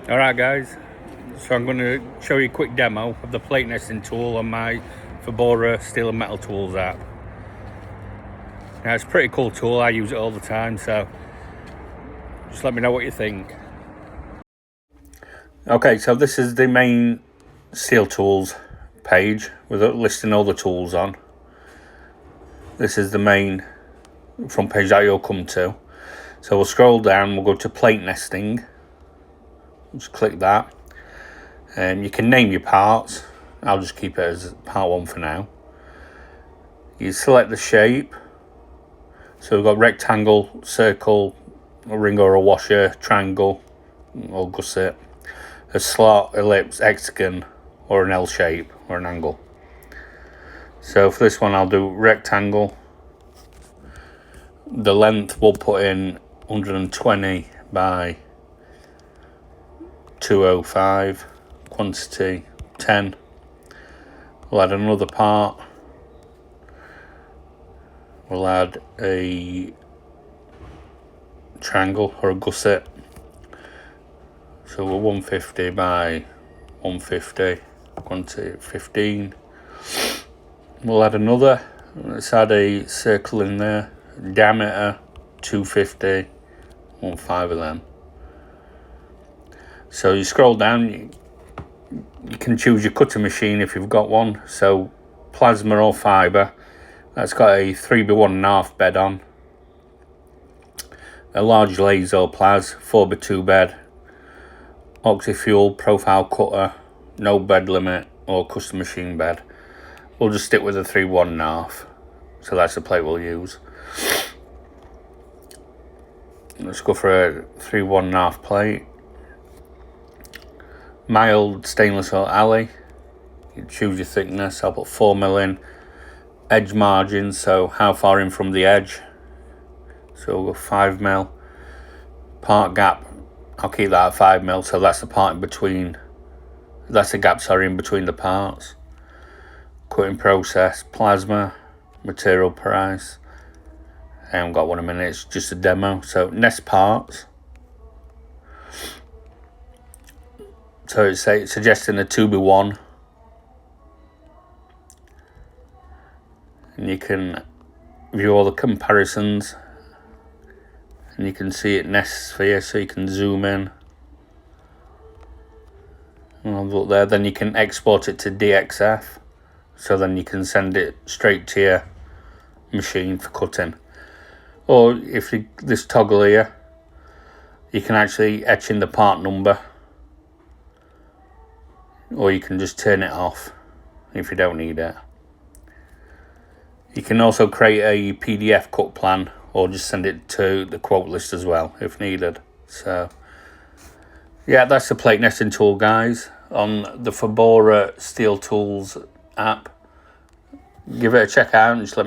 Alright guys, so I'm going to show you a quick demo of the plate nesting tool on my Fabora steel and metal tools app. Now it's a pretty cool tool, I use it all the time, so just let me know what you think. Okay, so this is the main steel tools page with it listing all the tools on. This is the main front page that you'll come to. So we'll scroll down, we'll go to plate nesting. Just click that, and you can name your parts. I'll just keep it as part 1 for now. You select the shape, so we've got rectangle, circle, a ring or a washer, triangle or gusset, a slot, ellipse, hexagon, or an L shape or an angle. So for this one I'll do rectangle. The length we'll put in 120 by 205, quantity 10. We'll add another part. We'll add a triangle or a gusset. So we're 150 by 150, quantity 15. We'll add another. Let's add a circle in there. Diameter 250, 15 of them. So you scroll down, you can choose your cutting machine if you've got one. So plasma or fibre, that's got a 3x1.5 bed on. A large laser or plas, 4x2 bed. Oxy-fuel, profile cutter, no bed limit or custom machine bed. We'll just stick with a 3x1.5. So that's the plate we'll use. Let's go for a 3x1.5 plate. Mild stainless or alley. You choose your thickness. I'll put 4mm in. Edge margin, so how far in from the edge. So we'll go 5mm. Part gap, I'll keep that at 5mm, so that's the part in between. That's the gap, sorry, in between the parts. Cutting process, plasma, material price. I haven't got one in a minute, it's just a demo. So nest parts. So it's suggesting a 2x1. And you can view all the comparisons. And you can see it nests for you, so you can zoom in. And I'll look there. Then you can export it to DXF. So then you can send it straight to your machine for cutting. Or if you this toggle here, you can actually etch in the part number. Or you can just turn it off if you don't need it. You can also create a PDF cut plan or just send it to the quote list as well if needed. So yeah, that's the plate nesting tool, guys, on the Fabora Steel Tools app. Give it a check out and just let me